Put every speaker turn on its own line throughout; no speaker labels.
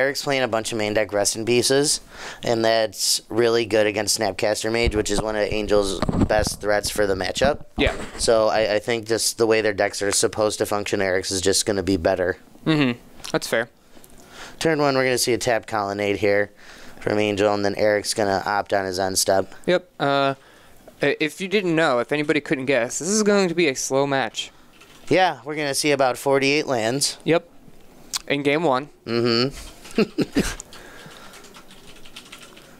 Aric's playing a bunch of main deck resting pieces, and that's really good against Snapcaster Mage, which is one of Angel's best threats for the matchup.
Yeah.
So I think just the way their decks are supposed to function, Aric's is just going to be better.
Mm-hmm. That's fair.
Turn 1, we're going to see a tap Colonnade here from Angel, and then Aric's going to opt on his end step.
Yep. If you didn't know, if anybody couldn't guess, this is going to be a slow match.
Yeah, we're going to see about 48 lands.
Yep. In game 1.
Mm-hmm.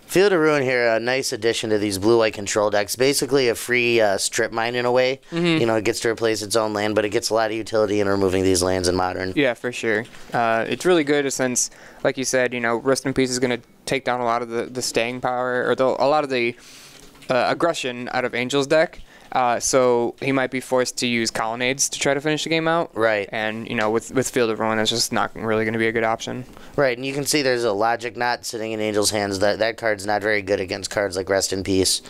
Field of Ruin here, a nice addition to these blue-white control decks. Basically a free strip mine in a way.
Mm-hmm.
You know, it gets to replace its own land, but it gets a lot of utility in removing these lands in Modern.
Yeah, for sure. It's really good since, like you said, you know, Rust in Peace is going to take down a lot of the staying power, or a lot of the aggression out of Angel's deck. So he might be forced to use Colonnades to try to finish the game out.
Right.
And, you know, with Field of Ruin, that's just not really going to be a good option.
Right, and you can see there's a Logic Knot sitting in Angel's hands. That card's not very good against cards like Rest in Peace.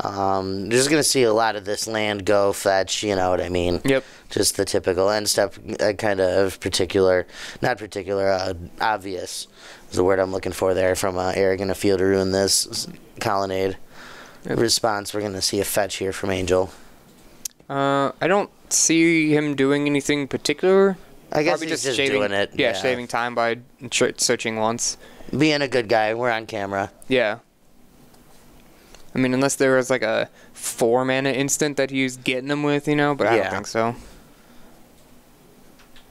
You're just going to see a lot of this land go fetch, you know what I mean?
Yep.
Just the typical end step, kind of obvious is the word I'm looking for there from Aric in a Field of Ruin this Colonnade. Response, we're going to see a fetch here from Angel.
I don't see him doing anything particular.
I guess
Probably
he's just doing it.
Yeah, saving time by searching once.
Being a good guy. We're on camera.
Yeah. I mean, unless there was like a 4-mana instant that he was getting them with, you know, but I don't think so.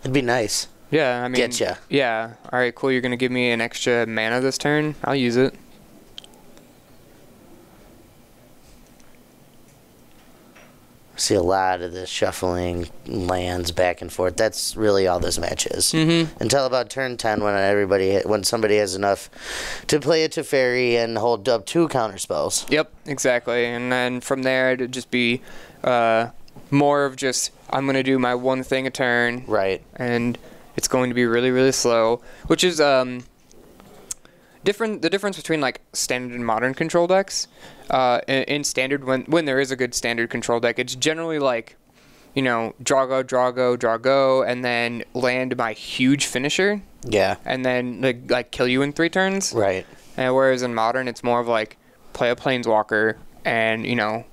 It'd be nice.
Yeah, I mean...
Getcha.
Yeah. All right, cool. You're going to give me an extra mana this turn? I'll use it.
See a lot of this shuffling lands back and forth. That's really all this match is.
Mm-hmm.
Until about turn 10 when somebody has enough to play a Teferi and hold up 2 counter spells.
Yep, exactly. And then from there, it'd just be more of just, I'm going to do my one thing a turn.
Right.
And it's going to be really, really slow, which is different. The difference between like standard and modern control decks. In standard, when there is a good standard control deck, it's generally like, you know, draw go, and then land my huge finisher.
Yeah.
And then like kill you in 3 turns.
Right.
And whereas in modern, it's more of like play a planeswalker and, you know,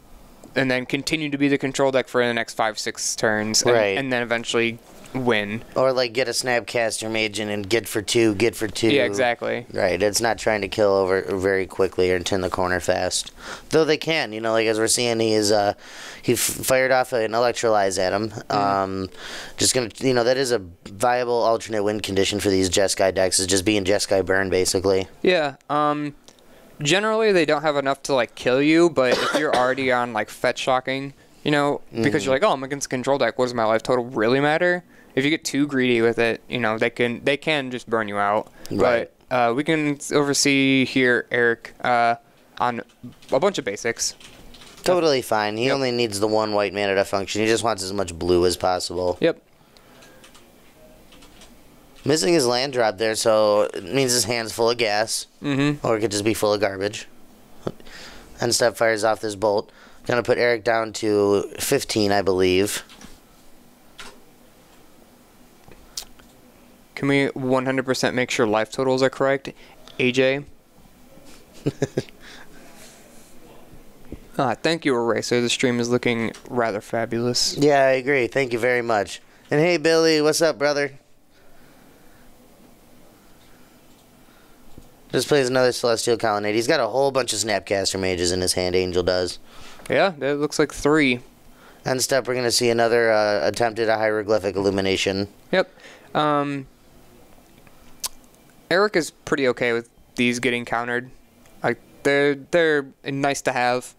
and then continue to be the control deck for the next 5-6 turns.
Right.
And then eventually win.
Or like get a Snapcaster Mage in and get for 2.
Yeah, exactly.
Right. It's not trying to kill over very quickly or turn the corner fast. Though they can, you know, like as we're seeing, he fired off an Electrolyze at him. Just gonna, you know, that is a viable alternate win condition for these Jeskai decks, is just being Jeskai burn basically.
Yeah. Generally they don't have enough to like kill you, but if you're already on like fetch shocking, you know, because you're like, oh, I'm against a control deck, what does my life total really matter? If you get too greedy with it, you know, they can just burn you out.
Right.
But we can oversee here Aric on a bunch of basics.
Totally fine. He only needs the 1 white mana to function. He just wants as much blue as possible.
Yep.
Missing his land drop there, so it means his hand's full of gas.
Mm-hmm.
Or it could just be full of garbage. And Step fires off this bolt. Gonna put Aric down to 15, I believe.
Can we 100% make sure life totals are correct? AJ? Thank you, Eraser. The stream is looking rather fabulous.
Yeah, I agree. Thank you very much. And hey, Billy, what's up, brother? Just plays another Celestial Colonnade. He's got a whole bunch of Snapcaster Mages in his hand, Angel does.
Yeah, that looks like 3.
End step, we're going to see another attempt at a Hieroglyphic Illumination.
Yep. Aric is pretty okay with these getting countered. Like they're nice to have.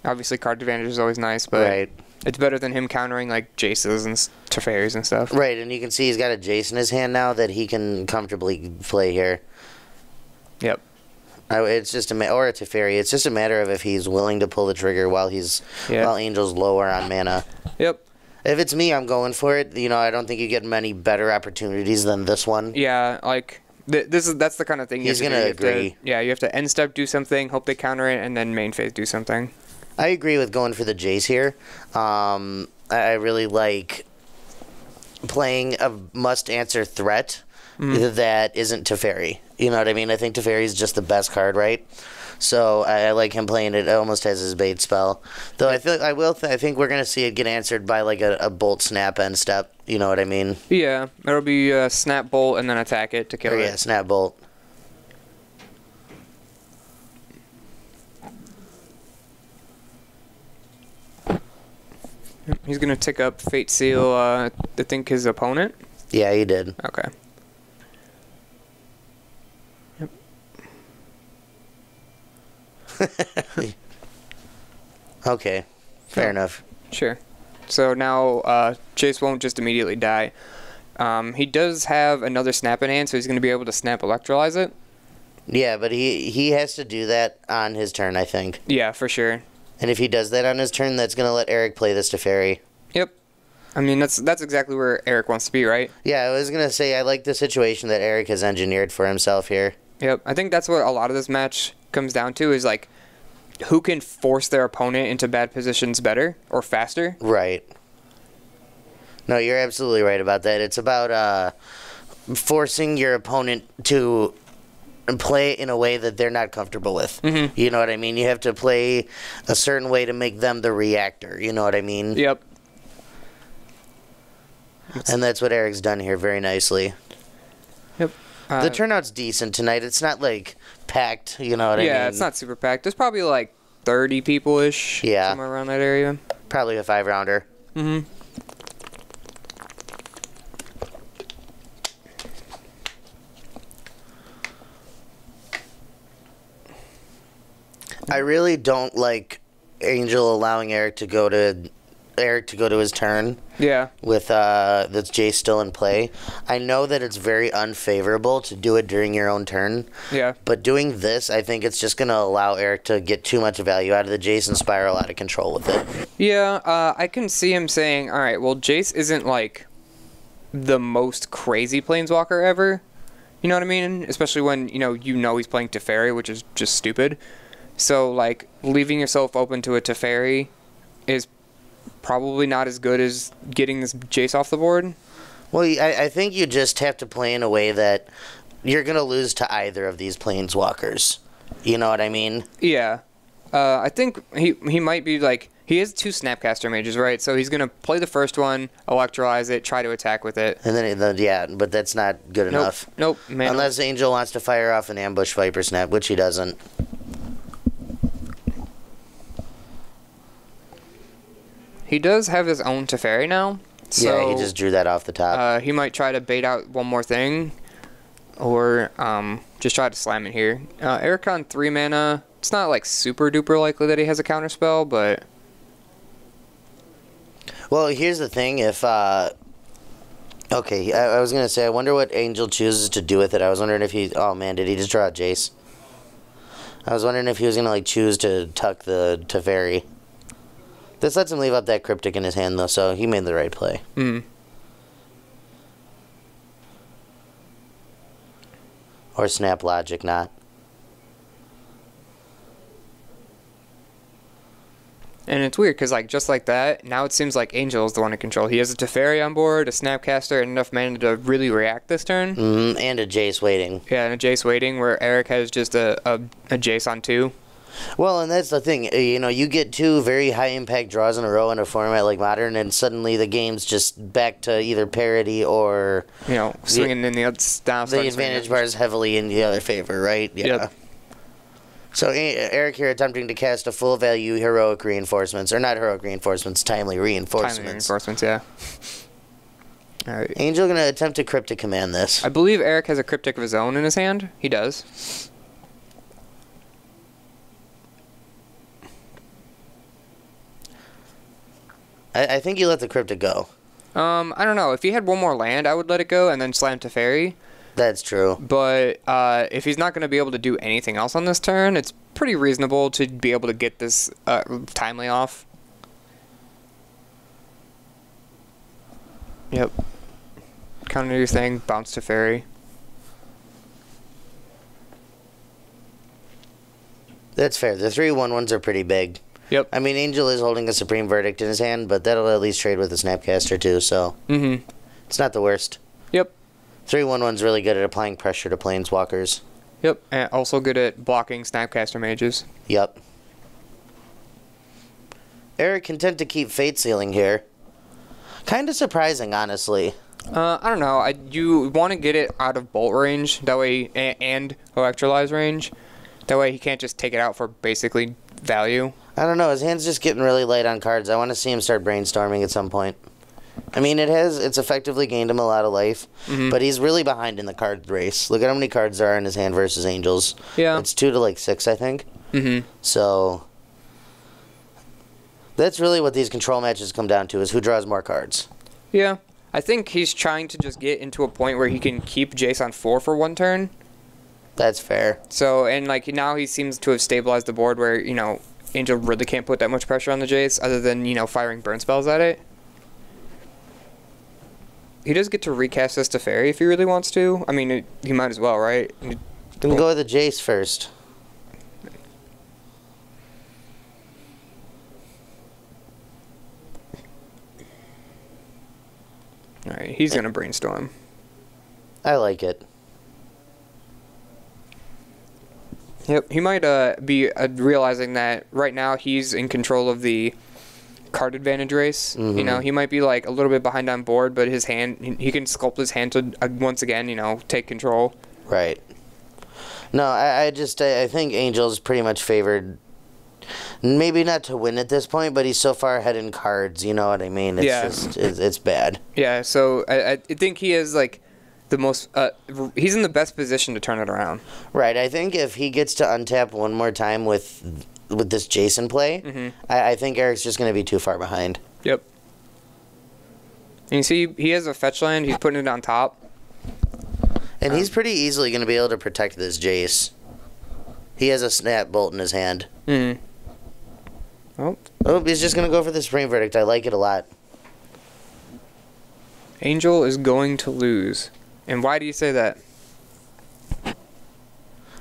Obviously, card advantage is always nice, but it's better than him countering like Jaces and Teferis and stuff.
Right, and you can see he's got a Jace in his hand now that he can comfortably play here.
Yep.
It's just or a Teferi. It's just a matter of if he's willing to pull the trigger while Angel's lower on mana.
Yep.
If it's me, I'm going for it. You know, I don't think you get many better opportunities than this one.
Yeah, like that's the kind of thing
he's gonna agree.
You have to end step do something, hope they counter it, and then main phase do something.
I agree with going for the Jace here. I really like playing a must-answer threat that isn't Teferi. You know what I mean? I think Teferi is just the best card, right? So I like him playing it almost as his bait spell. Though I feel I think we're gonna see it get answered by like a bolt snap end step. You know what I mean?
Yeah, it'll be snap bolt and then attack it to kill it.
Yeah, snap bolt.
He's gonna tick up Fate Seal. I think his opponent.
Yeah, he did.
Okay.
Okay, fair enough.
Sure. So now Jace won't just immediately die. He does have another snap in hand, so he's going to be able to snap electrolyze it.
Yeah, but he has to do that on his turn, I think.
Yeah, for sure.
And if he does that on his turn, that's going to let Aric play this Teferi.
Yep. I mean, that's exactly where Aric wants to be, right?
Yeah, I was going to say I like the situation that Aric has engineered for himself here.
Yep. I think that's what a lot of this match comes down to is, like, who can force their opponent into bad positions better or faster.
Right. No, you're absolutely right about that. It's about forcing your opponent to play in a way that they're not comfortable with.
Mm-hmm.
You know what I mean? You have to play a certain way to make them the reactor. You know what I mean?
Yep.
And that's what Eric's done here very nicely.
Yep.
The turnout's decent tonight. It's not, like, packed, you know what I mean?
Yeah, it's not super packed. There's probably, like, 30 people-ish.
Yeah.
Somewhere around that area.
Probably a 5-rounder.
Mm-hmm.
I really don't like Angel allowing Aric to go to his turn.
Yeah.
With that's Jace still in play. I know that it's very unfavorable to do it during your own turn.
Yeah.
But doing this, I think it's just going to allow Aric to get too much value out of the Jace and spiral out of control with it.
Yeah, I can see him saying, all right, well, Jace isn't, like, the most crazy planeswalker ever. You know what I mean? Especially when, you know he's playing Teferi, which is just stupid. So, like, leaving yourself open to a Teferi is probably not as good as getting this Jace off the board.
Well, I think you just have to play in a way that you're going to lose to either of these planeswalkers. You know what I mean?
Yeah. I think he might be, like, he has 2 Snapcaster Mages, right? So he's going to play the first one, electrolyze it, try to attack with it.
And then, yeah, but that's not good enough.
Nope. Man.
Unless Angel wants to fire off an ambush Viper Snap, which he doesn't.
He does have his own Teferi now. So,
yeah, he just drew that off the top.
He might try to bait out one more thing, or just try to slam it here. Aric on 3 mana. It's not like super duper likely that he has a counterspell, but
well, here's the thing. If okay, I was gonna say I wonder what Angel chooses to do with it. I was wondering if he. Oh man, did he just draw a Jace? I was wondering if he was gonna like choose to tuck the Teferi. This lets him leave up that Cryptic in his hand, though, so he made the right play.
Mm.
Or Snap Logic, not.
And it's weird, because like just like that, now it seems like Angel is the one in control. He has a Teferi on board, a Snapcaster, and enough mana to really react this turn.
Mm-hmm. And a Jace waiting.
Yeah, and a Jace waiting, where Aric has just a Jace on 2.
Well, and that's the thing. You know, you get 2 very high-impact draws in a row in a format like Modern, and suddenly the game's just back to either parity or...
You know, swinging in the other stuff.
The advantage bar is heavily in the other favor, right? Yeah.
Yep.
So Aric here attempting to cast a full-value Heroic Reinforcements. Or not Heroic Reinforcements, Timely Reinforcements.
Timely Reinforcements, yeah. All right.
Angel going to attempt to Cryptic Command this.
I believe Aric has a Cryptic of his own in his hand. He does.
I think you let the Cryptic go.
I don't know. If he had one more land, I would let it go and then slam Teferi.
That's true.
But if he's not going to be able to do anything else on this turn, it's pretty reasonable to be able to get this Timely off. Yep. Counter your thing, bounce Teferi.
That's fair. The 3/1/1s are pretty big.
Yep.
I mean, Angel is holding a Supreme Verdict in his hand, but that'll at least trade with the Snapcaster too, so...
Mm-hmm.
It's not the worst.
Yep.
3/1/1's really good at applying pressure to planeswalkers.
Yep, and also good at blocking Snapcaster mages.
Yep. Aric content to keep Fate Sealing here. Kind of surprising, honestly.
I don't know. You want to get it out of bolt range, that way, and electrolyze range. That way he can't just take it out for basically value.
I don't know. His hand's just getting really light on cards. I want to see him start brainstorming at some point. I mean, it's effectively gained him a lot of life, but he's really behind in the card race. Look at how many cards there are in his hand versus Angels.
Yeah.
It's 2 to like 6, I think. So that's really what these control matches come down to, is who draws more cards.
Yeah. I think he's trying to just get into a point where he can keep Jace on 4 for 1 turn.
That's fair.
So, and like now he seems to have stabilized the board where, you know, Angel really can't put that much pressure on the Jace other than, you know, firing burn spells at it. He does get to recast this to Fairy if he really wants to. I mean, he might as well, right?
Then go with the Jace first.
Alright, he's going to brainstorm.
I like it.
Yep, he might be realizing that right now he's in control of the card advantage race. You know, he might be like a little bit behind on board, but his hand, he can sculpt his hand to once again, you know, take control.
Right. No, I think Angel's pretty much favored. Maybe not to win at this point, but he's so far ahead in cards. You know what I mean? It's bad.
Yeah. So I think he is like the most. He's in the best position to turn it around. Right.
I think if he gets to untap one more time with this Jason play, I think Aric's just going to be too far behind.
Yep. And you see, he has a fetch land. He's putting it on top.
And he's pretty easily going to be able to protect this Jace. He has a Snap Bolt in his hand. Oh, he's just going to go for the Supreme Verdict. I like it a lot.
Angel is going to lose. And why do you say that?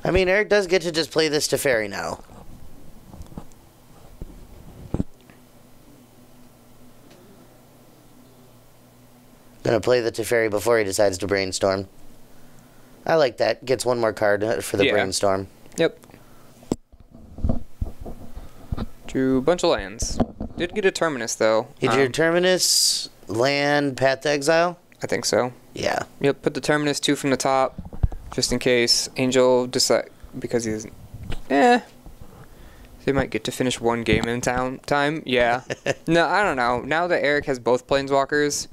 I mean, Aric does get to just play this to Fairy now. Gonna play the Teferi before he decides to brainstorm. I like that. Gets one more card for the brainstorm.
Yep. Drew a bunch of lands. Did get a Terminus, though.
He drew Terminus, land, Path to Exile?
I think so.
Yeah.
Yep, put the Terminus 2 from the top, just in case Angel decide, because he's... They might get to finish one game in time. Yeah. No, I don't know. Now that Aric has both Planeswalkers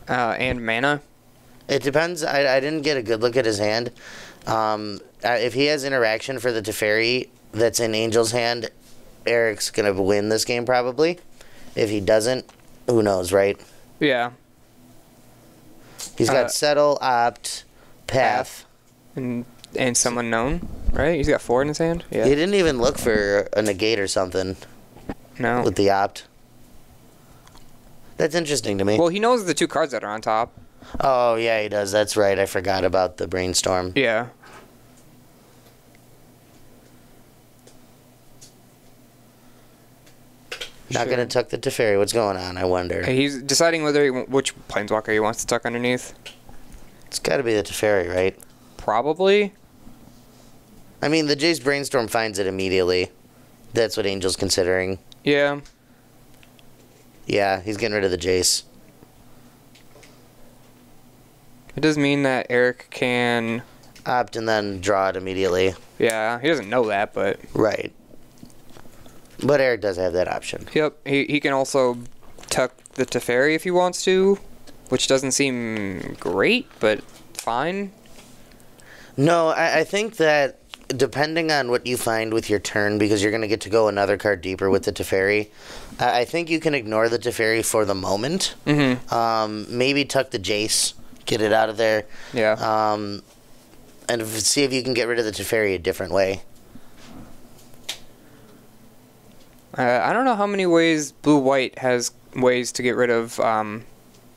and mana.
It depends. I didn't get a good look at his hand. If he has interaction for the Teferi that's in Angel's hand, Aric's going to win this game probably. If he doesn't, who knows, right?
Yeah.
He's got Settle, Opt, Path.
And some unknown, right? He's got 4 in his hand? Yeah.
He didn't even look for a negate or something.
No.
With the Opt. That's interesting to me.
Well, he knows the 2 cards that are on top.
Oh, yeah, he does. That's right. I forgot about the brainstorm.
Yeah.
Not going to tuck the Teferi. What's going on, I wonder?
He's deciding whether which Planeswalker he wants to tuck underneath.
It's got to be the Teferi, right?
Probably.
I mean, the Jace Brainstorm finds it immediately. That's what Angel's considering.
Yeah.
Yeah, he's getting rid of the Jace.
It does mean that Aric can...
Opt and then draw it immediately.
Yeah, he doesn't know that, but...
Right. But Aric does have that option.
Yep, he can also tuck the Teferi if he wants to, which doesn't seem great, but fine.
No, I think that depending on what you find with your turn, because you're going to get to go another card deeper with the Teferi, I think you can ignore the Teferi for the moment. Maybe tuck the Jace, get it out of there.
Yeah.
And see if you can get rid of the Teferi a different way.
I don't know how many ways Blue-White has ways to get rid of...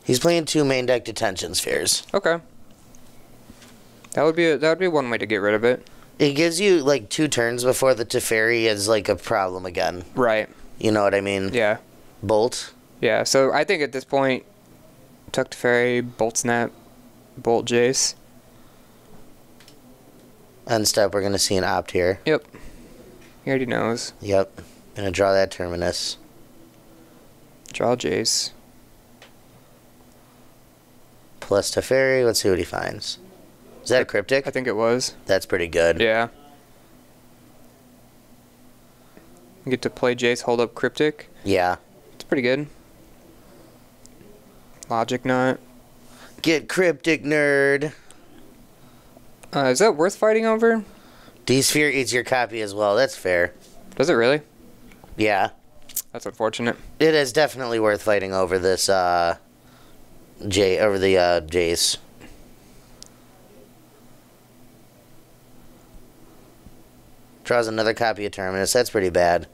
He's playing 2 main deck Detention Spheres.
Okay. That would be one way to get rid of it.
It gives you, like, 2 turns before the Teferi is, like, a problem again.
Right.
You know what I mean?
Yeah.
Bolt.
Yeah, so I think at this point, tuck Teferi, Bolt Snap. Bolt Jace.
Unstep, we're going to see an opt here.
Yep. He already knows.
Yep. Going to draw that Terminus.
Draw Jace.
Plus Teferi. Let's see what he finds. Is that a Cryptic?
I think it was.
That's pretty good.
Yeah. You get to play Jace, hold up Cryptic.
Yeah.
It's pretty good. Logic Nut.
Get Cryptic, nerd.
Is that worth fighting over?
D-Sphere eats your copy as well. That's fair.
Does it really?
Yeah.
That's unfortunate.
It is definitely worth fighting over this, Jace. Draws another copy of Terminus. That's pretty bad.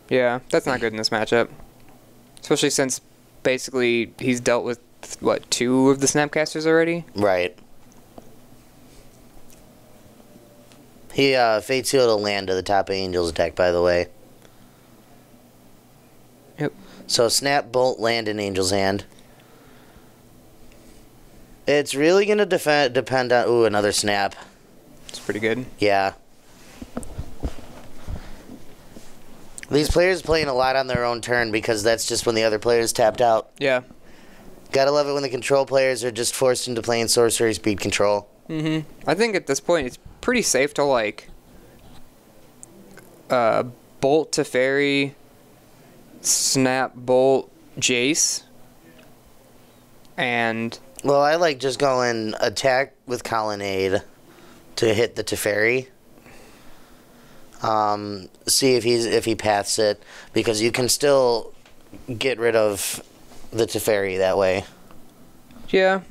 Yeah, that's not good in this matchup. Especially since basically he's dealt with, what, 2 of the Snapcasters already?
Right. He Fate Sealed a land to the top of Angel's deck, by the way.
Yep.
So Snap, Bolt, land in Angel's hand. It's really going to depend on... Ooh, another Snap.
It's pretty good.
Yeah. These players playing a lot on their own turn because that's just when the other players tapped out.
Yeah.
Gotta love it when the control players are just forced into playing sorcery speed control.
Mm-hmm. I think at this point it's pretty safe to, like, Bolt Teferi, Snap, Bolt, Jace, and...
Well, I like just going attack with Colonnade to hit the Teferi. See if he paths it, because you can still get rid of the Teferi that way.
Yeah.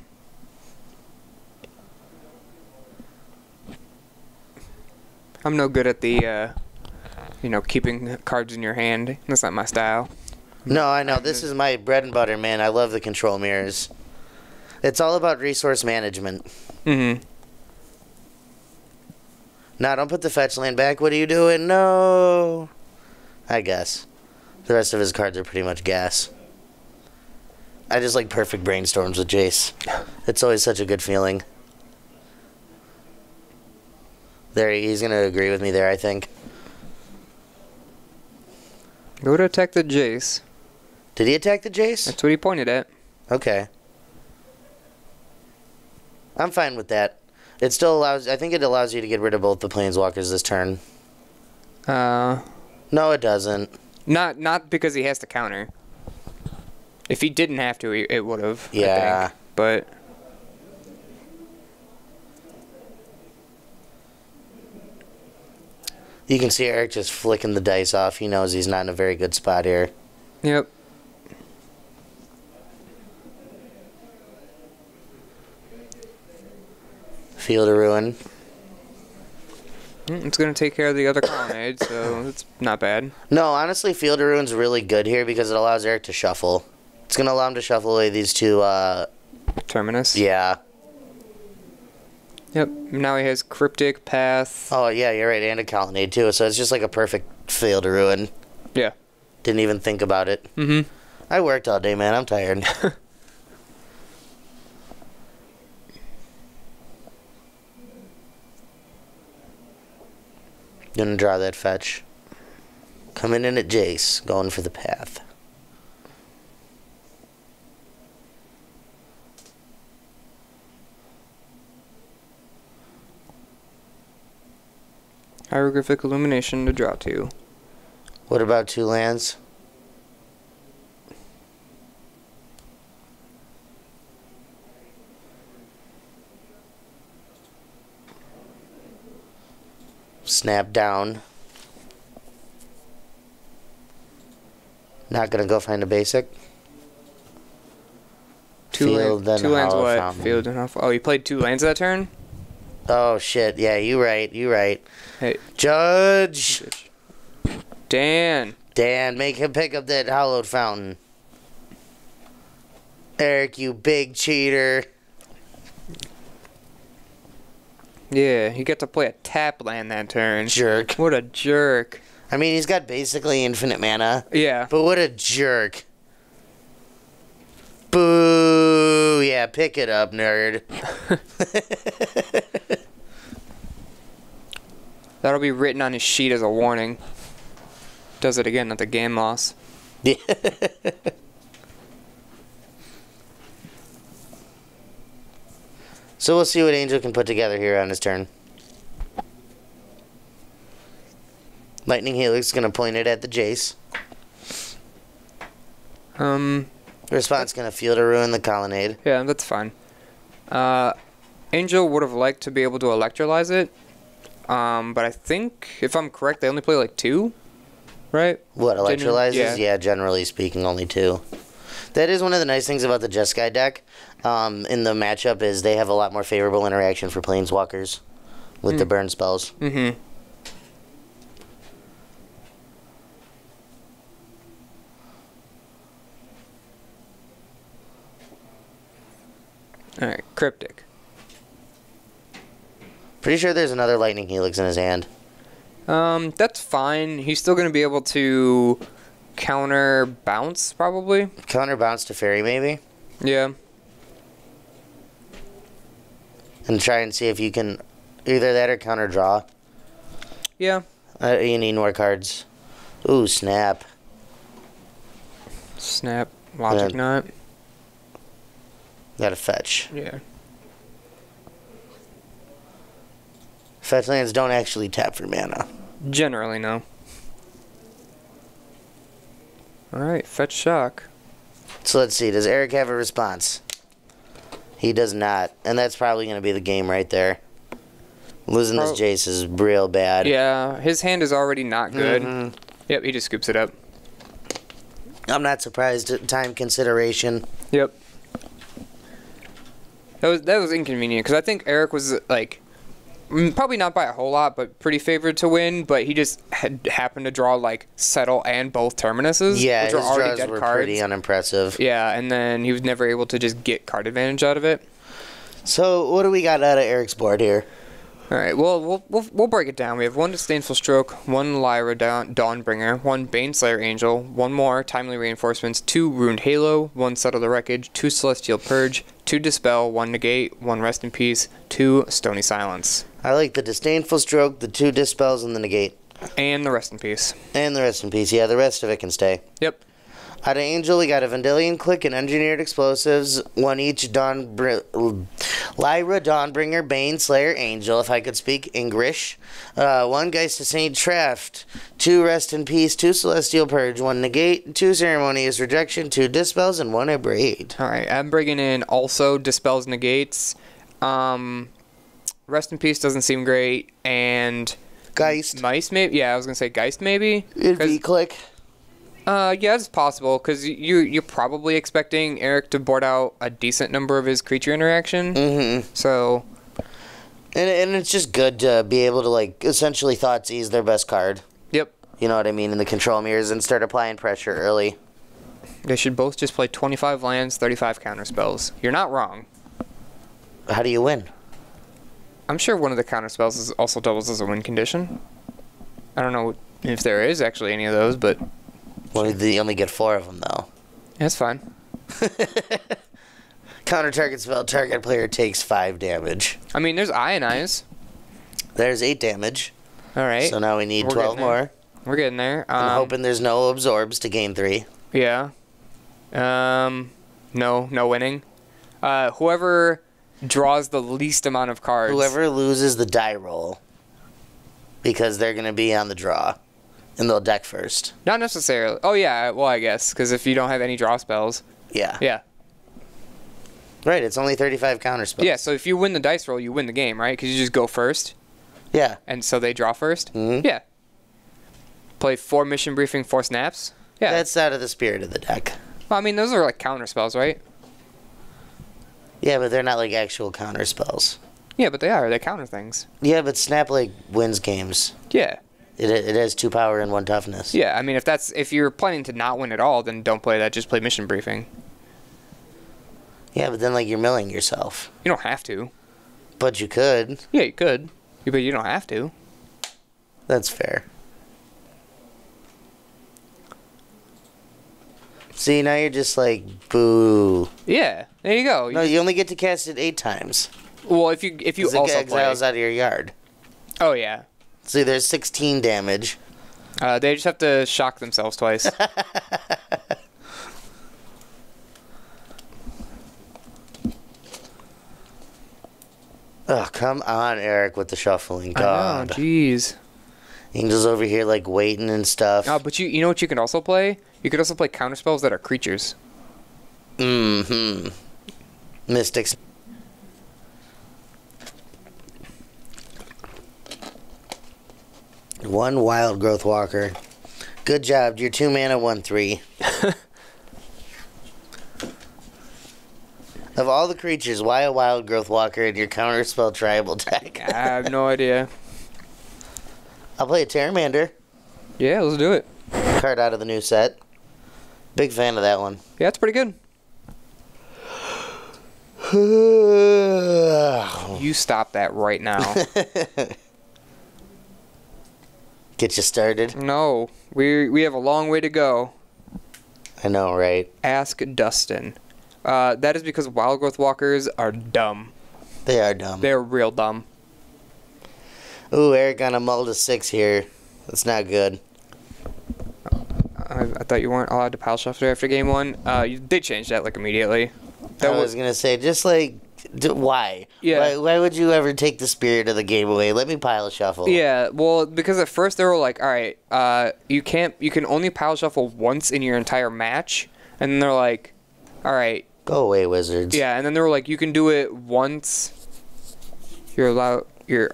I'm no good at the, keeping cards in your hand. That's not my style.
No, I know. This is my bread and butter, man. I love the control mirrors. It's all about resource management.
Mm-hmm.
No, don't put the fetch land back. What are you doing? No. I guess. The rest of his cards are pretty much gas. I just like perfect brainstorms with Jace. It's always such a good feeling. There, he's going to agree with me there, I think.
Go to attack the Jace.
Did he attack the Jace?
That's what he pointed at.
Okay. I'm fine with that. It still allows... I think it allows you to get rid of both the Planeswalkers this turn. No, it doesn't.
Not because he has to counter. If he didn't have to, it would have.
Yeah.
I think. But...
You can see Aric just flicking the dice off. He knows he's not in a very good spot here.
Yep.
Field of Ruin.
It's going to take care of the other colonnade, so it's not bad.
No, honestly, Field of Ruin's really good here because it allows Aric to shuffle. It's going to allow him to shuffle away these two,
Terminus?
Yeah.
Yep. Now he has Cryptic, Path.
Oh, yeah, you're right, and a Colonnade, too. So it's just like a perfect Field of Ruin.
Yeah.
Didn't even think about it.
Mm-hmm.
I worked all day, man. I'm tired. Gonna draw that fetch. Coming in at Jace, going for the path.
Hieroglyphic Illumination to draw 2.
What about 2 lands? Snap down. Not gonna go find a basic.
Two lands what?
Fountain.
Field and Hollow. Oh, you played 2 lands that turn?
Oh shit! Yeah, you right.
Hey,
Judge.
Dan,
make him pick up that Hallowed Fountain. Aric, you big cheater.
Yeah, you get to play a tap land that turn.
Jerk.
What a jerk.
I mean, he's got basically infinite mana.
Yeah.
But what a jerk. Boo! Ooh, yeah, pick it up, nerd.
That'll be written on his sheet as a warning. Does it again, not the game loss.
Yeah. So we'll see what Angel can put together here on his turn. Lightning Helix is going to point it at the Jace. Response going to Field of Ruin the Colonnade.
Yeah, that's fine. Angel would have liked to be able to electrolyze it. But I think, if I'm correct, they only play like 2, right?
What, electrolyzes?
Yeah.
Yeah, generally speaking, only 2. That is one of the nice things about the Jeskai deck in the matchup is they have a lot more favorable interaction for Planeswalkers with the burn spells.
Mm-hmm. Alright, Cryptic.
Pretty sure there's another Lightning Helix in his hand.
That's fine. He's still going to be able to counter bounce, probably.
Counter bounce to Fairy, maybe?
Yeah.
And try and see if you can either that or counter draw.
Yeah.
You need more cards. Ooh, snap.
Snap. Logic Knot.
Gotta fetch.
Yeah.
Fetch lands don't actually tap for mana.
Generally, no. Alright, fetch shock.
So let's see. Does Aric have a response? He does not. And that's probably going to be the game right there. Losing this Jace is real bad.
Yeah, his hand is already not good.
Mm-hmm.
Yep, he just scoops it up.
I'm not surprised at time consideration.
Yep. That was inconvenient, because I think Aric was, like, probably not by a whole lot, but pretty favored to win, but he just happened to draw, like, Settle and both Terminuses,
Yeah,
which
his
are already
draws
dead
were
cards.
pretty unimpressive.
Yeah, and then he was never able to just get card advantage out of it.
So what do we got out of Eric's board here?
All right, well, we'll break it down. We have 1 Disdainful Stroke, 1 Lyra Dawnbringer, 1 Baneslayer Angel, 1 more Timely Reinforcements, 2 Ruined Halo, 1 Settle the Wreckage, 2 Celestial Purge, 2 Dispel, 1 Negate, 1 Rest in Peace, 2 Stony Silence.
I like the Disdainful Stroke, the 2 Dispels, and the Negate.
And the Rest in Peace.
And the Rest in Peace. Yeah, the rest of it can stay.
Yep.
Out of Angel, we got a Vendilion Click and Engineered Explosives, 1 each Lyra Dawnbringer, Bane Slayer Angel, if I could speak English, 1 Geist of Saint Traft, 2 Rest in Peace, 2 Celestial Purge, 1 Negate, 2 Ceremonious Rejection, 2 Dispels, and 1 Abrade.
Alright, I'm bringing in also Dispels Negates. Rest in Peace doesn't seem great, and...
Geist.
Mice, maybe? Yeah, I was going to say Geist, maybe?
V-Click.
Yeah, it's possible, because you're probably expecting Aric to board out a decent number of his creature interaction.
Mm-hmm.
So...
And it's just good to be able to, like, essentially Thoughtseize their best card.
Yep.
You know what I mean? In the control mirrors and start applying pressure early.
They should both just play 25 lands, 35 counter spells. You're not wrong.
How do you win?
I'm sure one of the counter spells also doubles as a win condition. I don't know if there is actually any of those, but...
Well, you only get 4 of them, though.
That's fine.
Counter target spell, target player takes 5 damage.
I mean, there's Ionize.
There's 8 damage.
Alright.
So now we need 12 more.
We're getting there.
I'm hoping there's no absorbs to gain 3.
Yeah. No winning. Whoever draws the least amount of cards.
Whoever loses the die roll. Because they're going to be on the draw. And they'll deck first.
Not necessarily. Oh, yeah. Well, I guess. Because if you don't have any draw spells.
Yeah.
Yeah.
Right. It's only 35 counter spells.
Yeah. So if you win the dice roll, you win the game, right? Because you just go first.
Yeah.
And so they draw first.
Mm-hmm.
Yeah. Play 4 mission briefing, 4 snaps. Yeah.
That's out of the spirit of the deck.
Well, I mean, those are like counter spells, right?
Yeah, but they're not like actual counter spells.
Yeah, but they are. They counter things.
Yeah, but Snap like wins games.
Yeah.
It has 2 power and 1 toughness.
Yeah, I mean, if you're planning to not win at all, then don't play that. Just play mission briefing.
Yeah, but then like you're milling yourself.
You don't have to.
But you could.
Yeah, you could. But you don't have to.
That's fair. See, now you're just like, boo.
Yeah, there you go.
No, you only get to cast it 8 times.
Well, if you also
it exiles
play.
out of your yard.
Oh yeah.
See, there's 16 damage.
They just have to shock themselves twice.
Oh, come on, Aric, with the shuffling. God.
I know, jeez.
Angel's over here, like, waiting and stuff.
Oh, but you know what you can also play? You could also play counterspells that are creatures.
Mm-hmm. Mystics. One Wild Growth Walker. Good job. You're 2 mana, 1/3. Of all the creatures, why a Wild Growth Walker in your counterspell tribal deck?
I have no idea.
I'll play a Pteramander.
Yeah, let's do it.
Card out of the new set. Big fan of that one.
Yeah, it's pretty good. You stop that right now.
Get you started?
No, we have a long way to go.
I know, right?
Ask Dustin. That is because Wild Growth Walkers are dumb.
They are dumb.
They're real dumb.
Ooh, Aric on a mull to 6 here. That's not good.
I thought you weren't allowed to pile shuffle after game 1. They changed that like immediately.
I was gonna say, just like, why?
Yeah.
Why would you ever take the spirit of the game away? Let me pile shuffle.
Yeah, well, because at first they were like, all right, you can only pile shuffle once in your entire match, and then they're like, all right.
Go away, Wizards.
Yeah, and then they were like, you can do it once. You're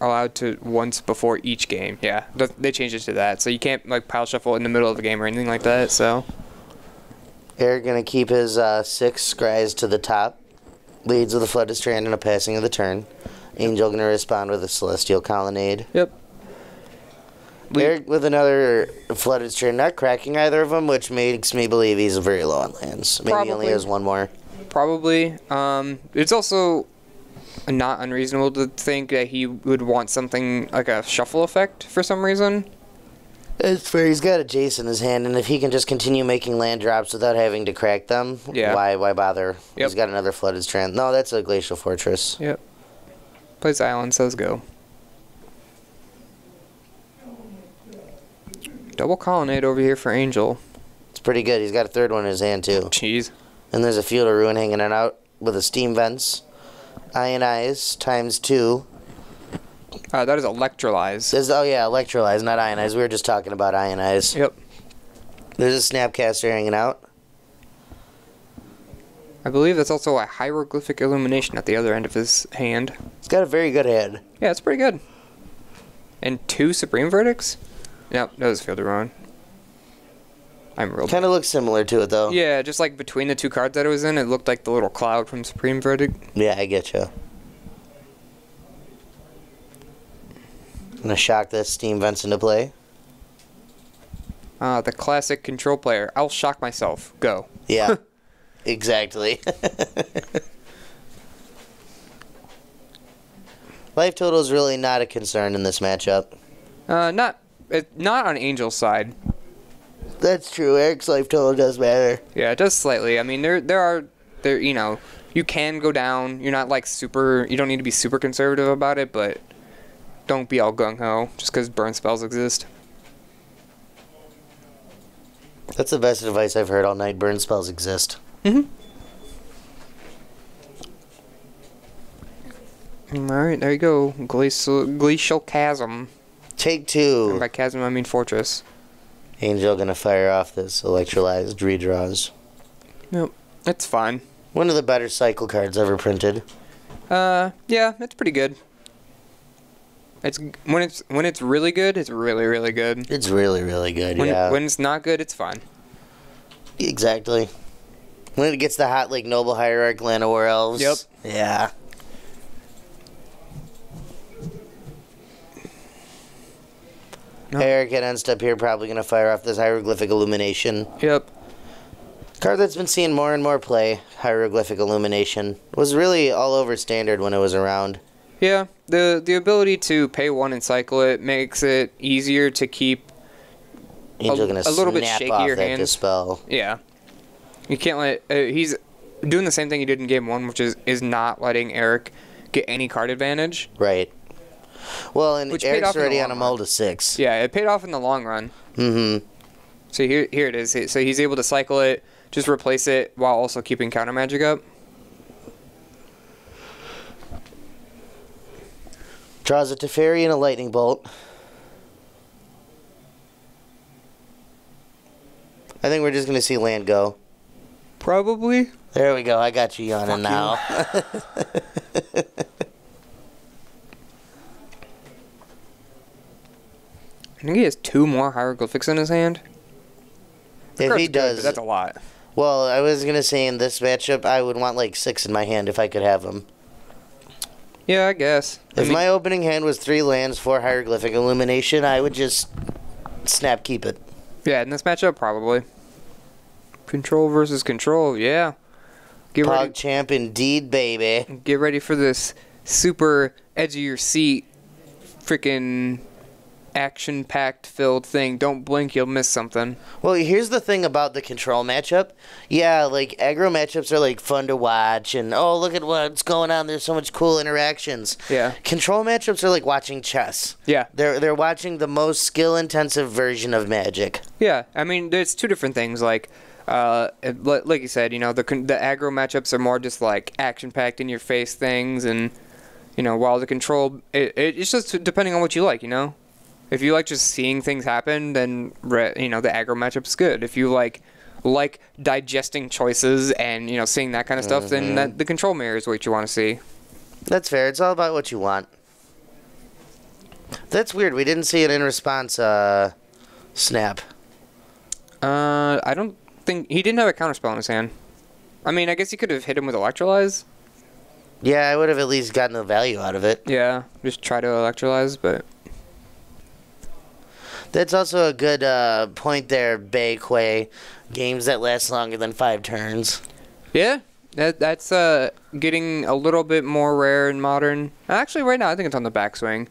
allowed to once before each game. Yeah, they changed it to that, so you can't like pile shuffle in the middle of the game or anything like that. So.
Aric gonna keep his 6 scries to the top. Leads with a Flooded Strand and a Passing of the Turn. Angel gonna respond with a Celestial Colonnade.
Yep.
Aric with another Flooded Strand, not cracking either of them, which makes me believe he's very low on lands. Maybe he only has 1 more.
Probably. It's also not unreasonable to think that he would want something like a shuffle effect for some reason.
It's fair. He's got a Jace in his hand, and if he can just continue making land drops without having to crack them,
yeah.
Why bother?
Yep.
He's got another Flooded Strand. No, that's a Glacial Fortress.
Yep. Plays Island, says go. Double Colonnade over here for Angel.
It's pretty good. He's got a 3rd one in his hand, too.
Jeez.
And there's a Field of Ruin hanging it out with a Steam Vents. Ionize ×2.
That is Electrolyze.
Oh, yeah, Electrolyze, not Ionize. We were just talking about Ionize.
Yep.
There's a Snapcaster hanging out.
I believe that's also a Hieroglyphic Illumination at the other end of his hand.
He's got a very good head.
Yeah, it's pretty good. And 2 Supreme Verdicts? Yep, that was Field of Ruin. I'm real.
Kind of looks similar to it, though.
Yeah, just like between the 2 cards that it was in, it looked like the little cloud from Supreme Verdict.
Yeah, I get you. I'm going to shock this Steam Vents into play.
The classic control player. I'll shock myself. Go.
Yeah, exactly. Life total is really not a concern in this matchup.
Not on Angel's side.
That's true. Aric's life total does matter.
Yeah, it does slightly. I mean, there you know, you can go down. You're not like super. You don't need to be super conservative about it, but don't be all gung ho just because burn spells exist.
That's the best advice I've heard all night. Burn spells exist.
Mm-hmm. All right, there you go. Glacial Chasm.
Take 2.
And by chasm, I mean fortress.
Angel gonna fire off this Electrolyzed redraws.
Yep, it's fine.
One of the better cycle cards ever printed.
Yeah, it's pretty good. It's when it's really good, it's really, really good.
It's really, really good,
yeah. When it's not good, it's fine.
Exactly. When it gets the hot like Noble Hierarch, Llanowar Elves.
Yep.
Yeah. No. Aric at end step here probably going to fire off this Hieroglyphic Illumination.
Yep.
Card that's been seeing more and more play, Hieroglyphic Illumination. Was really all over standard when it was around.
Yeah, the ability to pay 1 and cycle it makes it easier to keep
Angel
a little bit shakier
off that
hands.
Dispel.
Yeah. You can't let... he's doing the same thing he did in Game 1, which is not letting Aric get any card advantage.
Right. Well, and Eric's already on a mull to 6.
Yeah, it paid off in the long run.
Mm-hmm.
So here it is. So he's able to cycle it, just replace it, while also keeping counter magic up.
Draws a Teferi and a Lightning Bolt. I think we're just going to see land go.
Probably.
There we go. I got you yawning now.
I think he has 2 more hieroglyphics in his hand.
If he does...
Good, that's a lot.
Well, I was going to say in this matchup, I would want like 6 in my hand if I could have them.
Yeah, I guess.
If my opening hand was 3 lands, 4 hieroglyphic illumination, I would just snap keep it.
Yeah, in this matchup, probably. Control versus control, yeah.
Pog champ indeed, baby.
Get ready for this super edge of your seat, freaking action-packed filled thing. Don't blink, you'll miss something.
Well, here's the thing about the control matchup. Yeah, like, aggro matchups are, like, fun to watch, and, oh, look at what's going on. There's so much cool interactions.
Yeah.
Control matchups are like watching chess.
Yeah.
They're watching the most skill-intensive version of Magic.
Yeah, I mean, there's 2 different things, like you said, you know, the aggro matchups are more just, like, action-packed, in-your-face things, and, you know, while the control, it's just depending on what you like, you know? If you like just seeing things happen, then, you know, the aggro matchup's good. If you like digesting choices and, you know, seeing that kind of stuff, then the control mirror is what you want to see.
That's fair. It's all about what you want. That's weird. We didn't see it in response snap.
I don't think... He didn't have a counterspell in his hand. I mean, I guess he could have hit him with Electrolyze.
Yeah, I would have at least gotten the value out of it.
Yeah, just try to Electrolyze, but...
That's also a good point there, Bay Quay. Games that last longer than 5 turns.
Yeah, that's getting a little bit more rare in Modern. Actually, right now, I think it's on the backswing.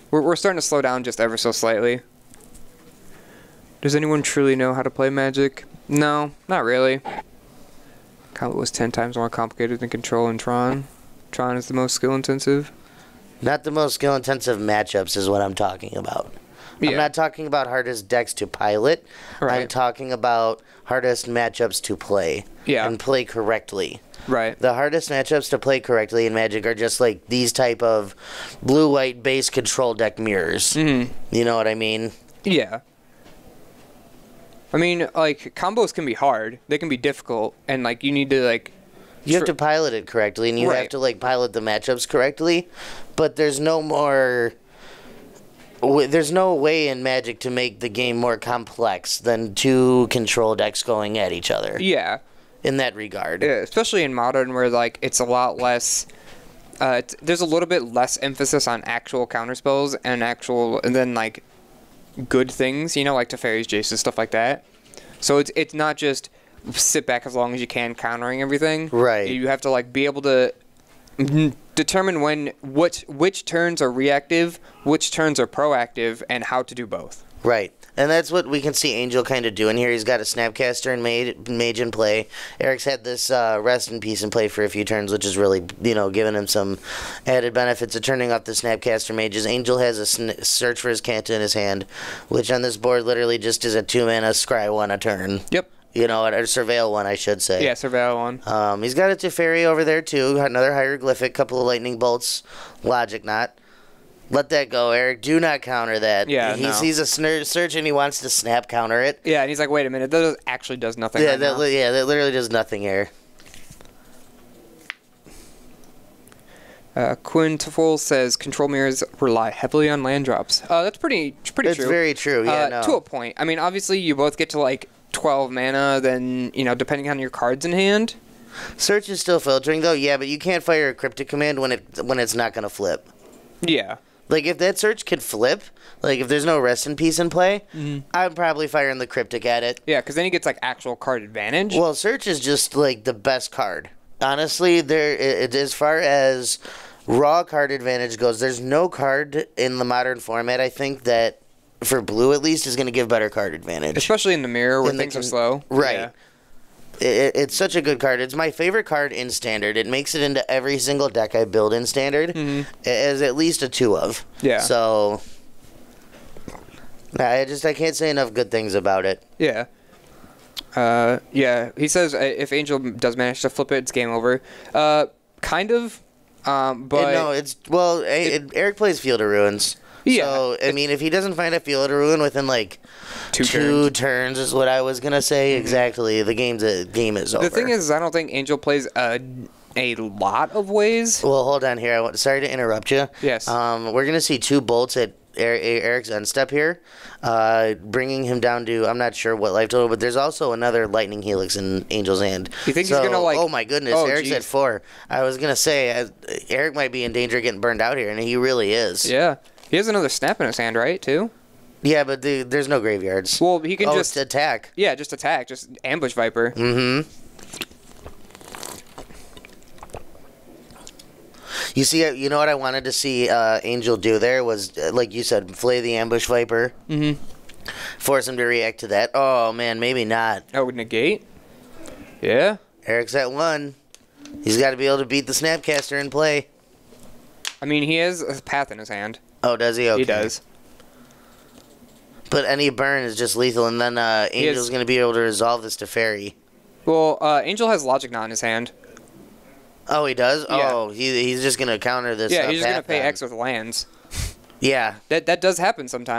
We're starting to slow down just ever so slightly. Does anyone truly know how to play Magic? No, not really. Combat was 10 times more complicated than Control and Tron. Tron is the most skill-intensive.
Not the most skill-intensive matchups is what I'm talking about. Yeah. I'm not talking about hardest decks to pilot. Right. I'm talking about hardest matchups to play.
Yeah.
And play correctly.
Right.
The hardest matchups to play correctly in Magic are just like these type of blue-white base control deck mirrors.
Mm-hmm.
You know what I mean?
Yeah. I mean, like, combos can be hard. They can be difficult. And, like, you need to, like...
You have to pilot it correctly, and you have to, like, pilot the matchups correctly. But there's no more... There's no way in Magic to make the game more complex than 2 control decks going at each other.
Yeah.
In that regard.
Yeah, especially in Modern where, like, it's a lot less... there's a little bit less emphasis on actual counterspells and then, like, good things, you know, like Teferi's Jace, stuff like that. So it's not just sit back as long as you can countering everything.
Right.
You have to, like, be able to... determine which turns are reactive, which turns are proactive, and how to do both.
Right. And that's what we can see Angel kind of doing here. He's got a Snapcaster and Mage in play. Eric's had this Rest in Peace in play for a few turns, which is really, you know, giving him some added benefits of turning off the Snapcaster Mages. Angel has a Search for his Kanta in his hand, which on this board literally just is a 2-mana Scry 1 a turn.
Yep.
You know, or Surveil 1, I should say.
Yeah, Surveil 1.
He's got a Teferi over there, too. Another Hieroglyphic, couple of Lightning Bolts. Logic Knot. Let that go, Aric. Do not counter that.
Yeah,
he sees a search and he wants to snap counter it.
Yeah, and he's like, wait a minute, that actually does nothing.
Yeah, that literally does nothing here.
Quintuple says control mirrors rely heavily on land drops. That's pretty true.
It's very true. Yeah, no.
To a point. I mean, obviously, you both get to like 12 mana. Then you know, depending on your cards in hand.
Search is still filtering though. Yeah, but you can't fire a cryptic command when it's not gonna flip.
Yeah.
Like, if that search could flip, like, if there's no Rest in Peace in play, I'm probably firing the Cryptic at it.
Yeah, because then he gets, like, actual card advantage.
Well, search is just, like, the best card. Honestly, as far as raw card advantage goes, there's no card in the Modern format, I think, that, for blue at least, is going to give better card advantage.
Especially in the mirror where things are slow.
Right.
Yeah.
It's such a good card. It's my favorite card in Standard. It makes it into every single deck I build in Standard. As at least a 2 of.
Yeah.
So I can't say enough good things about it.
Yeah. Yeah. He says if Angel does manage to flip it, it's game over. Kind of. But
no, Aric plays Field of Ruins.
Yeah.
So I mean, if he doesn't find a Field of Ruin within like two turns is what I was gonna say. Exactly. The game is over.
The thing is, I don't think Angel plays a lot of ways.
Well, hold on here. Sorry to interrupt you.
Yes.
We're gonna see 2 bolts at Aric's end step here, bringing him down to, I'm not sure what life total, but there's also another Lightning Helix in Angel's hand.
You think he's gonna like?
Oh my goodness, Aric's at 4. I was gonna say Aric might be in danger of getting burned out here, and he really is.
Yeah. He has another snap in his hand, right? Too.
Yeah, but there's no graveyards.
Well, he can just
attack.
Yeah, just attack, just ambush Viper.
Mm-hmm. You see, you know what I wanted to see Angel do there was, like you said, flay the ambush Viper. Mm-hmm. Force him to react to that. Oh, man, maybe not.
Oh, negate? Yeah.
Aric's at 1. He's got to be able to beat the Snapcaster in play.
I mean, he has a path in his hand.
Oh, does he? Okay.
He does.
But any burn is just lethal, and then Angel's going to be able to resolve this to Fairy.
Well, Angel has Logic Knot in his hand.
Oh, he does?
Yeah.
Oh, he's just going to counter this.
Yeah, he's just going to pay
then.
X with lands.
Yeah.
That does happen sometimes.